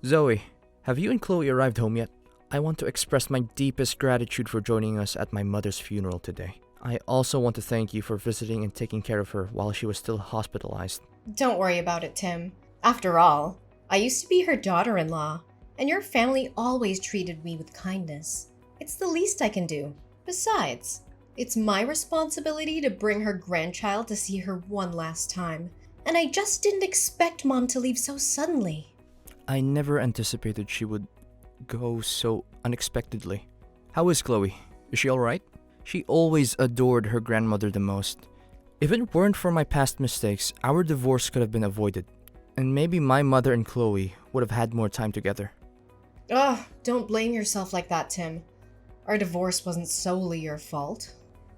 Zoe, have you and Chloe arrived home yet? I want to express my deepest gratitude for joining us at my mother's funeral today. I also want to thank you for visiting and taking care of her while she was still hospitalized. Don't worry about it, Tim. After all, I used to be her daughter-in-law, and your family always treated me with kindness. It's the least I can do. Besides, it's my responsibility to bring her grandchild to see her one last time, and I just didn't expect Mom to leave so suddenly. I never anticipated she would go so unexpectedly. How is Chloe? Is she alright? She always adored her grandmother the most. If it weren't for my past mistakes, our divorce could have been avoided. And maybe my mother and Chloe would have had more time together. Ugh, don't blame yourself like that, Tim. Our divorce wasn't solely your fault.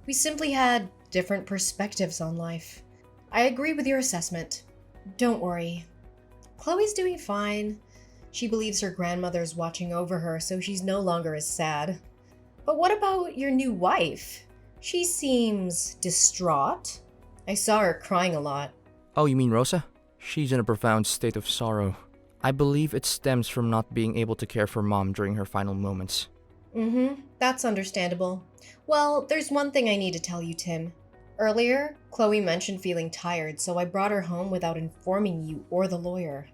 We simply had different perspectives on life. I agree with your assessment. Don't worry. Chloe's doing fine. She believes her grandmother's watching over her, so she's no longer as sad. But what about your new wife? She seems distraught. I saw her crying a lot. Oh, you mean Rosa? She's in a profound state of sorrow. I believe it stems from not being able to care for Mom during her final moments. That's understandable. Well, there's one thing I need to tell you, Tim. Earlier, Chloe mentioned feeling tired, so I brought her home without informing you or the lawyer.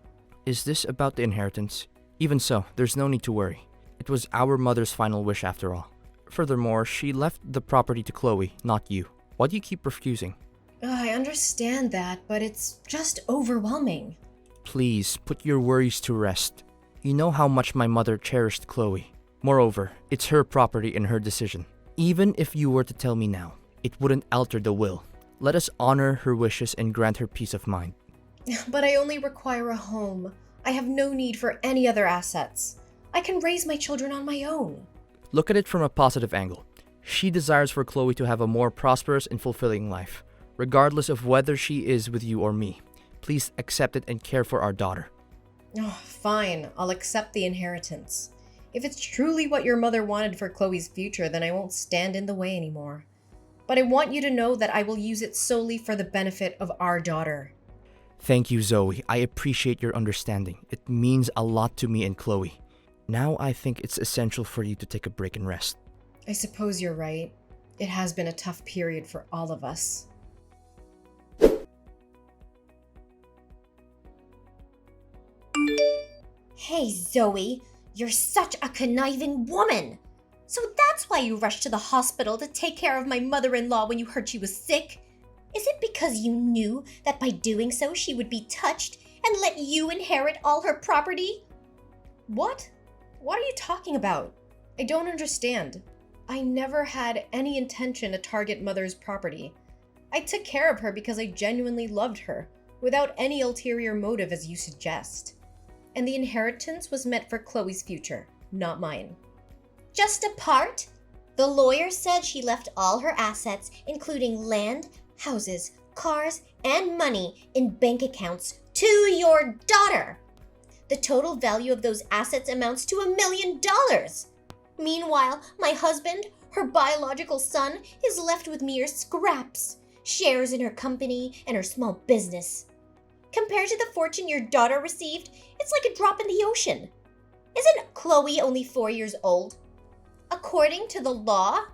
Is this about the inheritance? Even so, there's no need to worry. It was our mother's final wish after all. Furthermore, she left the property to Chloe, not you. Why do you keep refusing? I understand that, but it's just overwhelming. Please, put your worries to rest. You know how much my mother cherished Chloe. Moreover, it's her property and her decision. Even if you were to tell me now, it wouldn't alter the will. Let us honor her wishes and grant her peace of mind. But I only require a home. I have no need for any other assets. I can raise my children on my own. Look at it from a positive angle. She desires for Chloe to have a more prosperous and fulfilling life, regardless of whether she is with you or me. Please accept it and care for our daughter. Oh, fine, I'll accept the inheritance. If it's truly what your mother wanted for Chloe's future, then I won't stand in the way anymore. But I want you to know that I will use it solely for the benefit of our daughter. Thank you, Zoe. I appreciate your understanding. It means a lot to me and Chloe. Now I think it's essential for you to take a break and rest. I suppose you're right. It has been a tough period for all of us. Hey, Zoe, you're such a conniving woman. So that's why you rushed to the hospital to take care of my mother-in-law when you heard she was sick? Is it because you knew that by doing so she would be touched and let you inherit all her property? What? What are you talking about? I don't understand. I never had any intention to target Mother's property. I took care of her because I genuinely loved her, without any ulterior motive as you suggest. And the inheritance was meant for Chloe's future, not mine. Just a part? The lawyer said she left all her assets, including land, houses, cars, and money in bank accounts to your daughter. The total value of those assets amounts to $1 million. Meanwhile, my husband, her biological son, is left with mere scraps, shares in her company and her small business. Compared to the fortune your daughter received, it's like a drop in the ocean. Isn't Chloe only 4 years old? According to the law,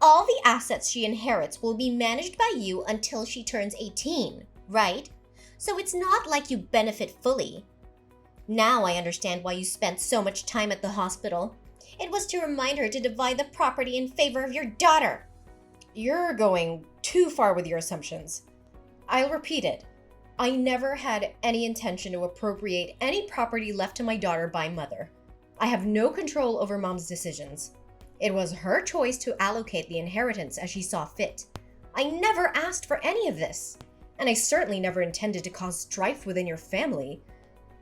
all the assets she inherits will be managed by you until she turns 18, right? So it's not like you benefit fully. Now I understand why you spent so much time at the hospital. It was to remind her to divide the property in favor of your daughter. You're going too far with your assumptions. I'll repeat it. I never had any intention to appropriate any property left to my daughter by Mother. I have no control over Mom's decisions. It was her choice to allocate the inheritance as she saw fit. I never asked for any of this, and I certainly never intended to cause strife within your family.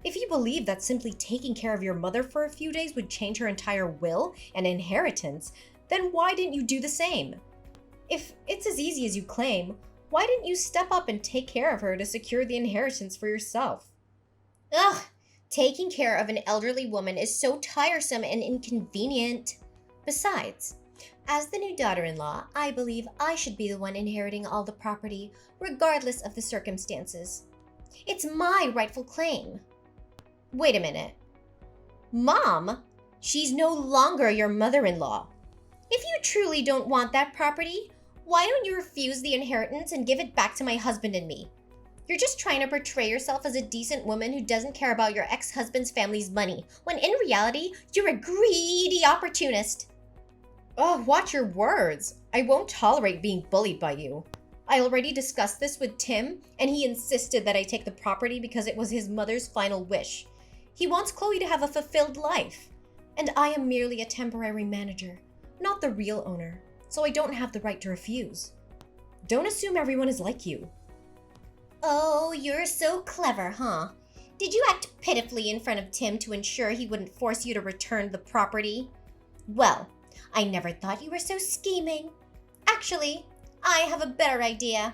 If you believe that simply taking care of your mother for a few days would change her entire will and inheritance, then why didn't you do the same? If it's as easy as you claim, why didn't you step up and take care of her to secure the inheritance for yourself? Ugh, taking care of an elderly woman is so tiresome and inconvenient. Besides, as the new daughter-in-law, I believe I should be the one inheriting all the property, regardless of the circumstances. It's my rightful claim. Wait a minute. Mom, she's no longer your mother-in-law. If you truly don't want that property, why don't you refuse the inheritance and give it back to my husband and me? You're just trying to portray yourself as a decent woman who doesn't care about your ex-husband's family's money, when in reality, you're a greedy opportunist. Oh, watch your words. I won't tolerate being bullied by you. I already discussed this with Tim, and he insisted that I take the property because it was his mother's final wish. He wants Chloe to have a fulfilled life. And I am merely a temporary manager, not the real owner, so I don't have the right to refuse. Don't assume everyone is like you. Oh, you're so clever, huh? Did you act pitifully in front of Tim to ensure he wouldn't force you to return the property? Well, I never thought you were so scheming. Actually, I have a better idea.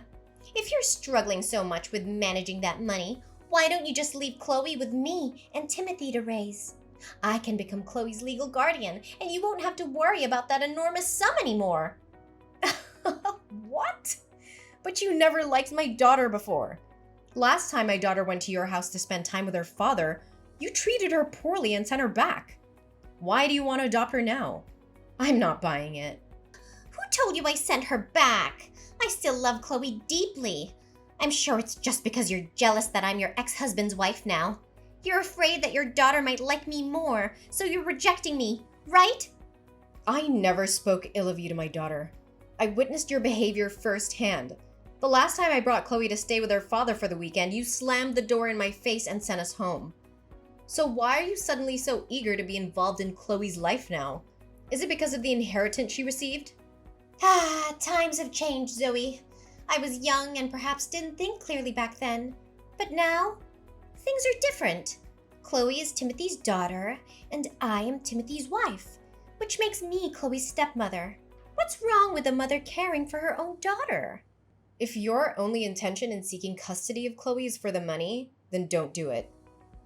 If you're struggling so much with managing that money, why don't you just leave Chloe with me and Timothy to raise? I can become Chloe's legal guardian, and you won't have to worry about that enormous sum anymore. What? But you never liked my daughter before. Last time my daughter went to your house to spend time with her father, you treated her poorly and sent her back. Why do you want to adopt her now? I'm not buying it. Who told you I sent her back? I still love Chloe deeply. I'm sure it's just because you're jealous that I'm your ex-husband's wife now. You're afraid that your daughter might like me more, so you're rejecting me, right? I never spoke ill of you to my daughter. I witnessed your behavior firsthand. The last time I brought Chloe to stay with her father for the weekend, you slammed the door in my face and sent us home. So why are you suddenly so eager to be involved in Chloe's life now? Is it because of the inheritance she received? Times have changed, Zoe. I was young and perhaps didn't think clearly back then. But now, things are different. Chloe is Timothy's daughter, and I am Timothy's wife, which makes me Chloe's stepmother. What's wrong with a mother caring for her own daughter? If your only intention in seeking custody of Chloe is for the money, then don't do it.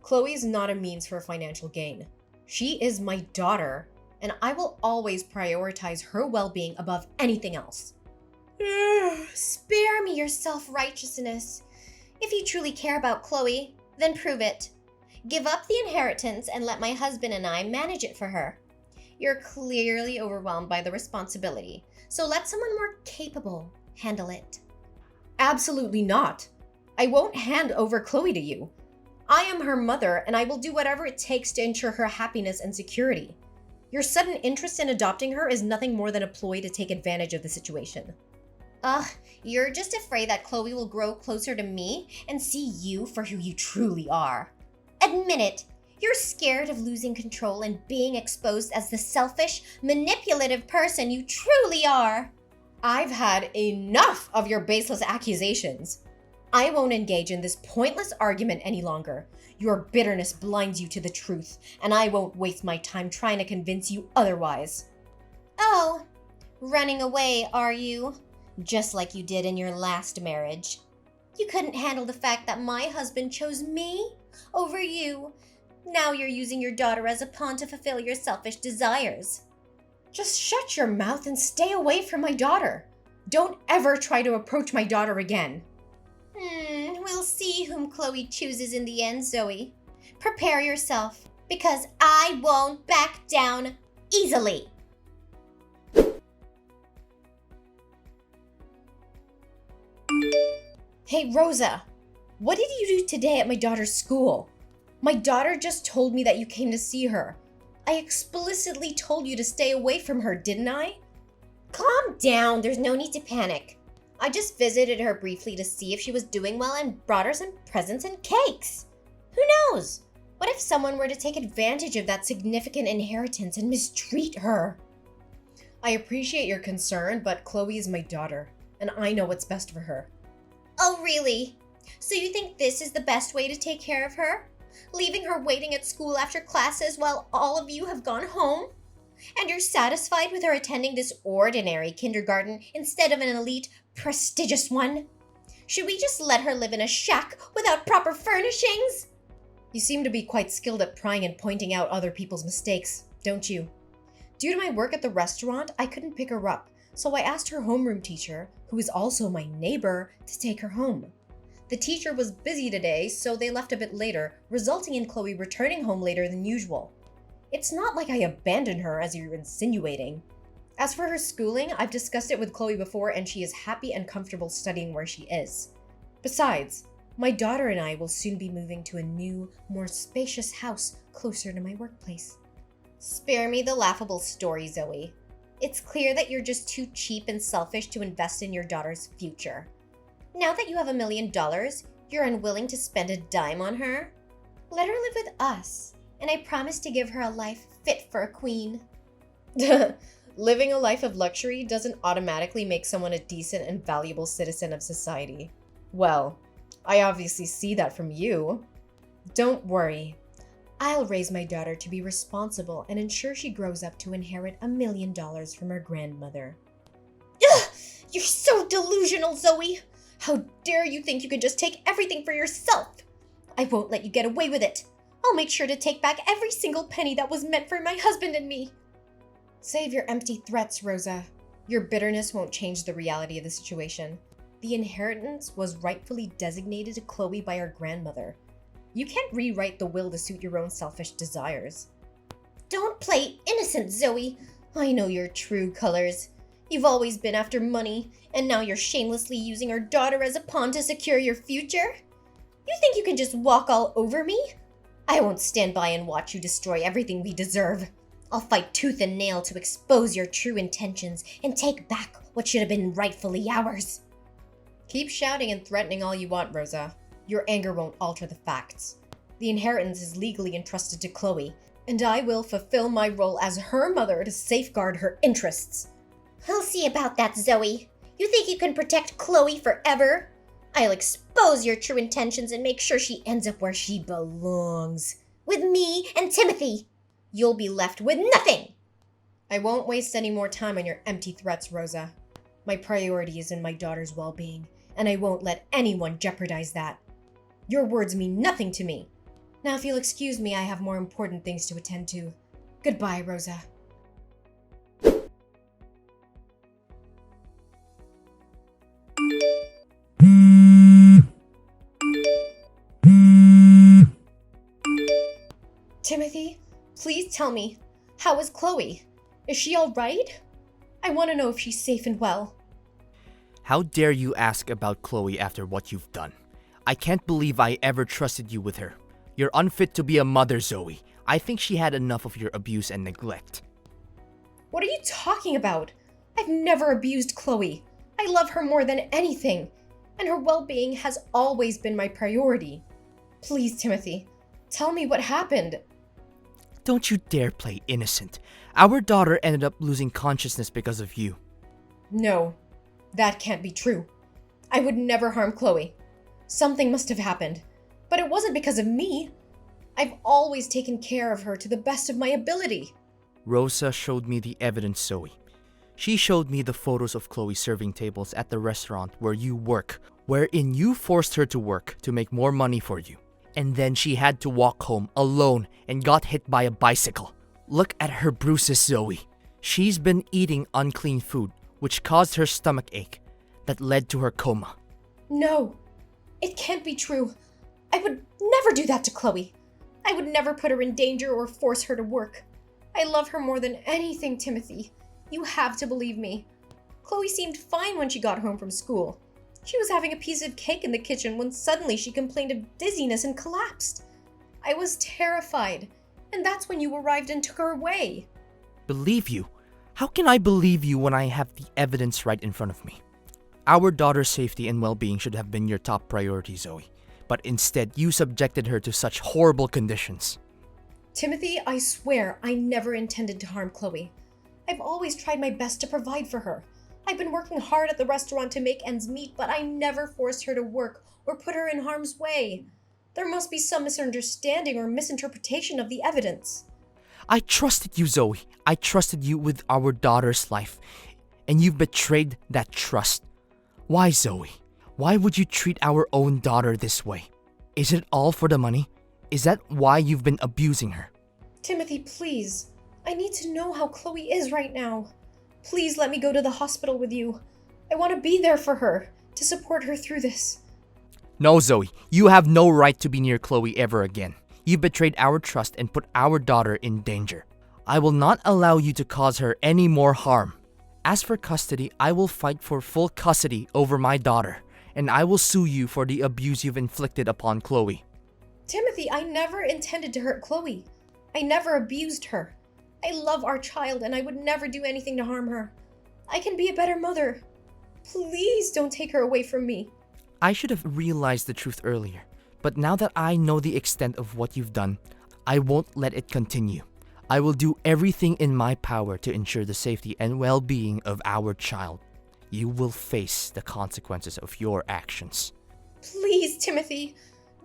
Chloe is not a means for financial gain. She is my daughter, and I will always prioritize her well-being above anything else. Spare me your self-righteousness. If you truly care about Chloe, then prove it. Give up the inheritance and let my husband and I manage it for her. You're clearly overwhelmed by the responsibility, so let someone more capable handle it. Absolutely not. I won't hand over Chloe to you. I am her mother, and I will do whatever it takes to ensure her happiness and security. Your sudden interest in adopting her is nothing more than a ploy to take advantage of the situation. You're just afraid that Chloe will grow closer to me and see you for who you truly are. Admit it. You're scared of losing control and being exposed as the selfish, manipulative person you truly are. I've had enough of your baseless accusations. I won't engage in this pointless argument any longer. Your bitterness blinds you to the truth, and I won't waste my time trying to convince you otherwise. Oh, running away, are you? Just like you did in your last marriage. You couldn't handle the fact that my husband chose me over you. Now you're using your daughter as a pawn to fulfill your selfish desires. Just shut your mouth and stay away from my daughter. Don't ever try to approach my daughter again. We'll see whom Chloe chooses in the end, Zoe. Prepare yourself, because I won't back down easily. Hey, Rosa, what did you do today at my daughter's school? My daughter just told me that you came to see her. I explicitly told you to stay away from her, didn't I? Calm down, there's no need to panic. I just visited her briefly to see if she was doing well and brought her some presents and cakes. Who knows? What if someone were to take advantage of that significant inheritance and mistreat her? I appreciate your concern, but Chloe is my daughter, and I know what's best for her. Oh, really? So you think this is the best way to take care of her? Leaving her waiting at school after classes while all of you have gone home? And you're satisfied with her attending this ordinary kindergarten instead of an elite, prestigious one? Should we just let her live in a shack without proper furnishings? You seem to be quite skilled at prying and pointing out other people's mistakes, don't you? Due to my work at the restaurant, I couldn't pick her up, so I asked her homeroom teacher, who is also my neighbor, to take her home. The teacher was busy today, so they left a bit later, resulting in Chloe returning home later than usual. It's not like I abandoned her, as you're insinuating. As for her schooling, I've discussed it with Chloe before, and she is happy and comfortable studying where she is. Besides, my daughter and I will soon be moving to a new, more spacious house closer to my workplace. Spare me the laughable story, Zoe. It's clear that you're just too cheap and selfish to invest in your daughter's future. Now that you have $1 million, you're unwilling to spend a dime on her? Let her live with us, and I promise to give her a life fit for a queen. Living a life of luxury doesn't automatically make someone a decent and valuable citizen of society. Well, I obviously see that from you. Don't worry. I'll raise my daughter to be responsible and ensure she grows up to inherit $1 million from her grandmother. Ugh! You're so delusional, Zoe! How dare you think you can just take everything for yourself? I won't let you get away with it. I'll make sure to take back every single penny that was meant for my husband and me. Save your empty threats, Rosa. Your bitterness won't change the reality of the situation. The inheritance was rightfully designated to Chloe by her grandmother. You can't rewrite the will to suit your own selfish desires. Don't play innocent, Zoe. I know your true colors. You've always been after money, and now you're shamelessly using our daughter as a pawn to secure your future? You think you can just walk all over me? I won't stand by and watch you destroy everything we deserve. I'll fight tooth and nail to expose your true intentions and take back what should have been rightfully ours. Keep shouting and threatening all you want, Rosa. Your anger won't alter the facts. The inheritance is legally entrusted to Chloe, and I will fulfill my role as her mother to safeguard her interests. I'll see about that, Zoe. You think you can protect Chloe forever? I'll expose your true intentions and make sure she ends up where she belongs. With me and Timothy. You'll be left with nothing! I won't waste any more time on your empty threats, Rosa. My priority is in my daughter's well-being, and I won't let anyone jeopardize that. Your words mean nothing to me. Now, if you'll excuse me, I have more important things to attend to. Goodbye, Rosa. Timothy, please tell me, how is Chloe? Is she all right? I want to know if she's safe and well. How dare you ask about Chloe after what you've done? I can't believe I ever trusted you with her. You're unfit to be a mother, Zoe. I think she had enough of your abuse and neglect. What are you talking about? I've never abused Chloe. I love her more than anything, and her well-being has always been my priority. Please, Timothy, tell me what happened. Don't you dare play innocent. Our daughter ended up losing consciousness because of you. No, that can't be true. I would never harm Chloe. Something must have happened, but it wasn't because of me. I've always taken care of her to the best of my ability. Rosa showed me the evidence, Zoe. She showed me the photos of Chloe serving tables at the restaurant where you work, wherein you forced her to work to make more money for you. And then she had to walk home alone and got hit by a bicycle. Look at her bruises, Zoe. She's been eating unclean food, which caused her stomach ache that led to her coma. No, it can't be true. I would never do that to Chloe. I would never put her in danger or force her to work. I love her more than anything, Timothy. You have to believe me. Chloe seemed fine when she got home from school. She was having a piece of cake in the kitchen when suddenly she complained of dizziness and collapsed. I was terrified, and that's when you arrived and took her away. Believe you? How can I believe you when I have the evidence right in front of me? Our daughter's safety and well-being should have been your top priority, Zoe. But instead, you subjected her to such horrible conditions. Timothy, I swear I never intended to harm Chloe. I've always tried my best to provide for her. I've been working hard at the restaurant to make ends meet, but I never forced her to work or put her in harm's way. There must be some misunderstanding or misinterpretation of the evidence. I trusted you, Zoe. I trusted you with our daughter's life. And you've betrayed that trust. Why, Zoe? Why would you treat our own daughter this way? Is it all for the money? Is that why you've been abusing her? Timothy, please. I need to know how Chloe is right now. Please let me go to the hospital with you. I want to be there for her, to support her through this. No, Zoe. You have no right to be near Chloe ever again. You betrayed our trust and put our daughter in danger. I will not allow you to cause her any more harm. As for custody, I will fight for full custody over my daughter, and I will sue you for the abuse you've inflicted upon Chloe. Timothy, I never intended to hurt Chloe. I never abused her. I love our child and I would never do anything to harm her. I can be a better mother. Please don't take her away from me. I should have realized the truth earlier, but now that I know the extent of what you've done, I won't let it continue. I will do everything in my power to ensure the safety and well-being of our child. You will face the consequences of your actions. Please, Timothy,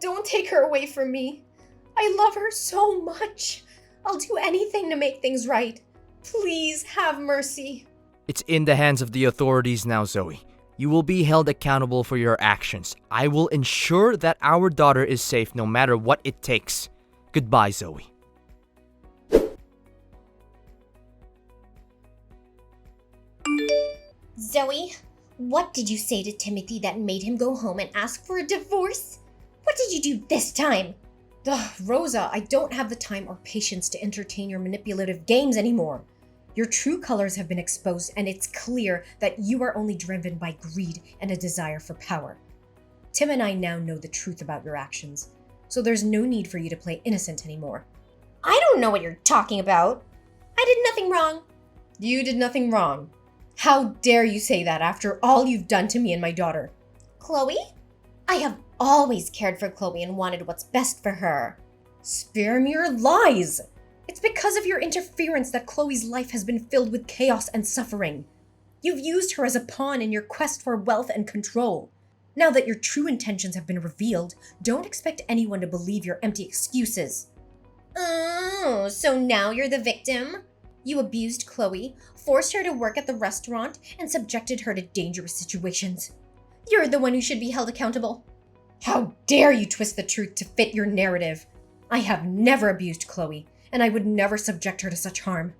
don't take her away from me. I love her so much. I'll do anything to make things right. Please have mercy. It's in the hands of the authorities now, Zoe. You will be held accountable for your actions. I will ensure that our daughter is safe no matter what it takes. Goodbye, Zoe. Zoe, what did you say to Timothy that made him go home and ask for a divorce? What did you do this time? Ugh, Rosa, I don't have the time or patience to entertain your manipulative games anymore. Your true colors have been exposed, and it's clear that you are only driven by greed and a desire for power. Tim and I now know the truth about your actions, so there's no need for you to play innocent anymore. I don't know what you're talking about. I did nothing wrong. You did nothing wrong. How dare you say that after all you've done to me and my daughter? Chloe? I have always cared for Chloe and wanted what's best for her. Spare me your lies! It's because of your interference that Chloe's life has been filled with chaos and suffering. You've used her as a pawn in your quest for wealth and control. Now that your true intentions have been revealed, don't expect anyone to believe your empty excuses. Oh, so now you're the victim? You abused Chloe, forced her to work at the restaurant, and subjected her to dangerous situations. You're the one who should be held accountable. How dare you twist the truth to fit your narrative? I have never abused Chloe, and I would never subject her to such harm.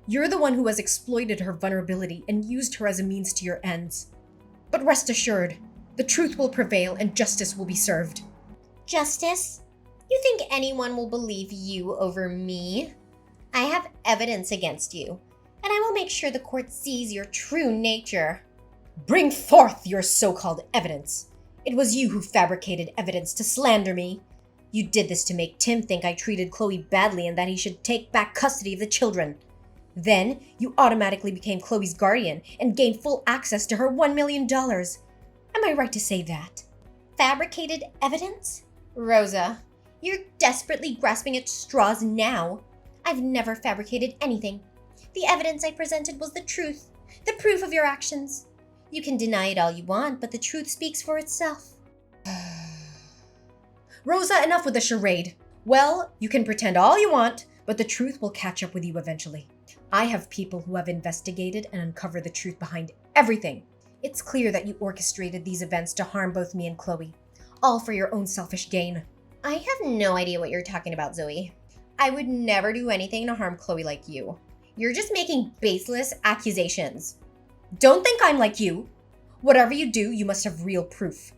You're the one who has exploited her vulnerability and used her as a means to your ends. But rest assured, the truth will prevail and justice will be served. Justice? You think anyone will believe you over me? I have evidence against you, and I will make sure the court sees your true nature. Bring forth your so-called evidence. It was you who fabricated evidence to slander me. You did this to make Tim think I treated Chloe badly and that he should take back custody of the children. Then, you automatically became Chloe's guardian and gained full access to her $1 million. Am I right to say that? Fabricated evidence? Rosa, you're desperately grasping at straws now. I've never fabricated anything. The evidence I presented was the truth, the proof of your actions. You can deny it all you want, but the truth speaks for itself. Rosa, enough with the charade. Well, you can pretend all you want, but the truth will catch up with you eventually. I have people who have investigated and uncovered the truth behind everything. It's clear that you orchestrated these events to harm both me and Chloe, all for your own selfish gain. I have no idea what you're talking about, Zoe. I would never do anything to harm Chloe like you. You're just making baseless accusations. Don't think I'm like you. Whatever you do, you must have real proof.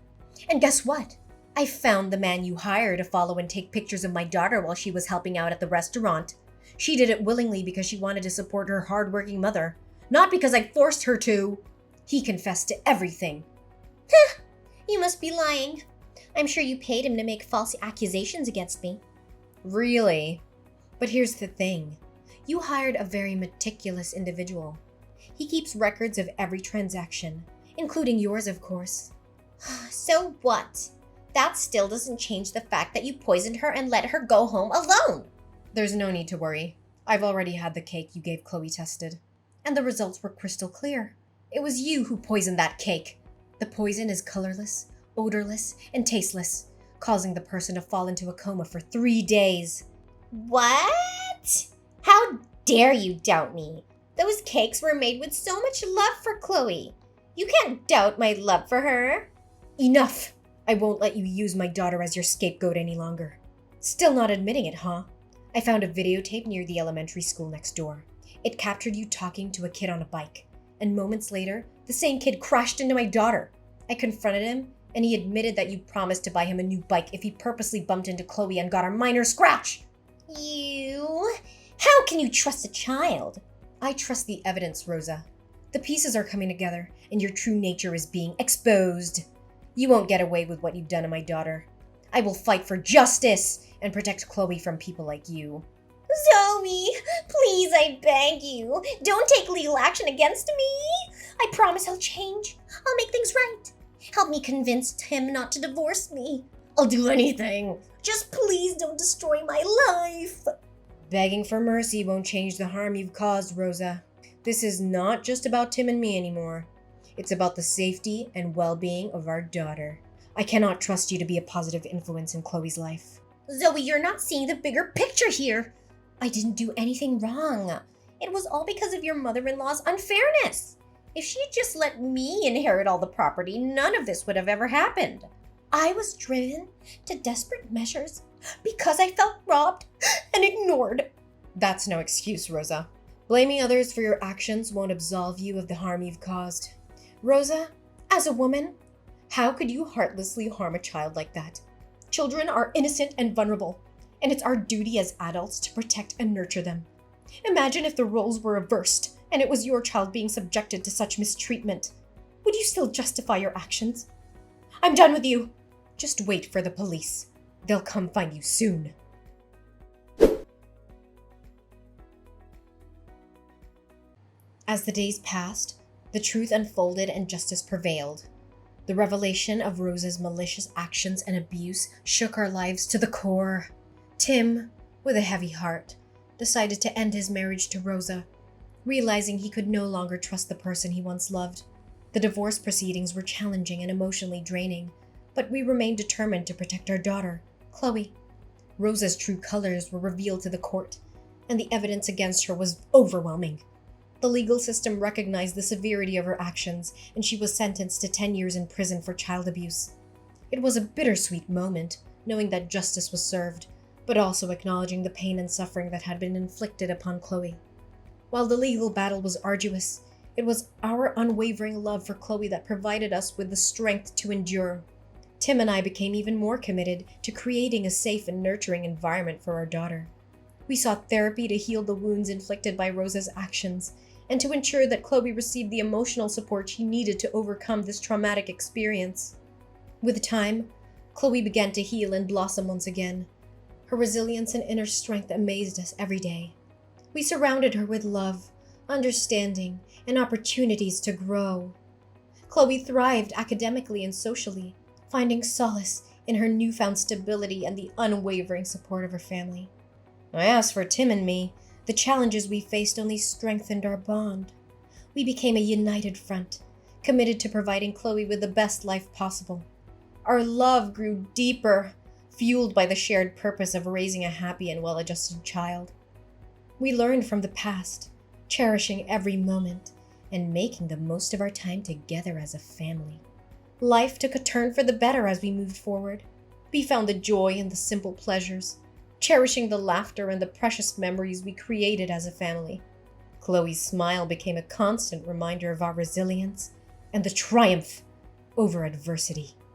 And guess what? I found the man you hired to follow and take pictures of my daughter while she was helping out at the restaurant. She did it willingly because she wanted to support her hardworking mother, not because I forced her to. He confessed to everything. You must be lying. I'm sure you paid him to make false accusations against me. Really? But here's the thing. You hired a very meticulous individual. He keeps records of every transaction, including yours, of course. So what? That still doesn't change the fact that you poisoned her and let her go home alone. There's no need to worry. I've already had the cake you gave Chloe tested, and the results were crystal clear. It was you who poisoned that cake. The poison is colorless, odorless, and tasteless, causing the person to fall into a coma for 3 days. What? How dare you doubt me? Those cakes were made with so much love for Chloe. You can't doubt my love for her. Enough! I won't let you use my daughter as your scapegoat any longer. Still not admitting it, huh? I found a videotape near the elementary school next door. It captured you talking to a kid on a bike, and moments later, the same kid crashed into my daughter. I confronted him, and he admitted that you promised to buy him a new bike if he purposely bumped into Chloe and got a minor scratch. You? How can you trust a child? I trust the evidence, Rosa. The pieces are coming together, and your true nature is being exposed. You won't get away with what you've done to my daughter. I will fight for justice and protect Chloe from people like you. Zoe, please, I beg you, don't take legal action against me. I promise I'll change. I'll make things right. Help me convince Tim not to divorce me. I'll do anything. Just please don't destroy my life. Begging for mercy won't change the harm you've caused, Rosa. This is not just about Tim and me anymore. It's about the safety and well-being of our daughter. I cannot trust you to be a positive influence in Chloe's life. Zoe, you're not seeing the bigger picture here. I didn't do anything wrong. It was all because of your mother-in-law's unfairness. If she had just let me inherit all the property, none of this would have ever happened. I was driven to desperate measures because I felt robbed and ignored. That's no excuse, Rosa. Blaming others for your actions won't absolve you of the harm you've caused. Rosa, as a woman, how could you heartlessly harm a child like that? Children are innocent and vulnerable, and it's our duty as adults to protect and nurture them. Imagine if the roles were reversed and it was your child being subjected to such mistreatment. Would you still justify your actions? I'm done with you. Just wait for the police. They'll come find you soon. As the days passed, the truth unfolded and justice prevailed. The revelation of Rosa's malicious actions and abuse shook our lives to the core. Tim, with a heavy heart, decided to end his marriage to Rosa, realizing he could no longer trust the person he once loved. The divorce proceedings were challenging and emotionally draining, but we remained determined to protect our daughter, Chloe. Rosa's true colors were revealed to the court, and the evidence against her was overwhelming. The legal system recognized the severity of her actions, and she was sentenced to 10 years in prison for child abuse. It was a bittersweet moment, knowing that justice was served, but also acknowledging the pain and suffering that had been inflicted upon Chloe. While the legal battle was arduous, it was our unwavering love for Chloe that provided us with the strength to endure. Tim and I became even more committed to creating a safe and nurturing environment for our daughter. We sought therapy to heal the wounds inflicted by Rosa's actions, and to ensure that Chloe received the emotional support she needed to overcome this traumatic experience. With time, Chloe began to heal and blossom once again. Her resilience and inner strength amazed us every day. We surrounded her with love, understanding, and opportunities to grow. Chloe thrived academically and socially, finding solace in her newfound stability and the unwavering support of her family. As for Tim and me, the challenges we faced only strengthened our bond. We became a united front, committed to providing Chloe with the best life possible. Our love grew deeper, fueled by the shared purpose of raising a happy and well-adjusted child. We learned from the past, cherishing every moment and making the most of our time together as a family. Life took a turn for the better as we moved forward. We found the joy in the simple pleasures, cherishing the laughter and the precious memories we created as a family. Chloe's smile became a constant reminder of our resilience and the triumph over adversity.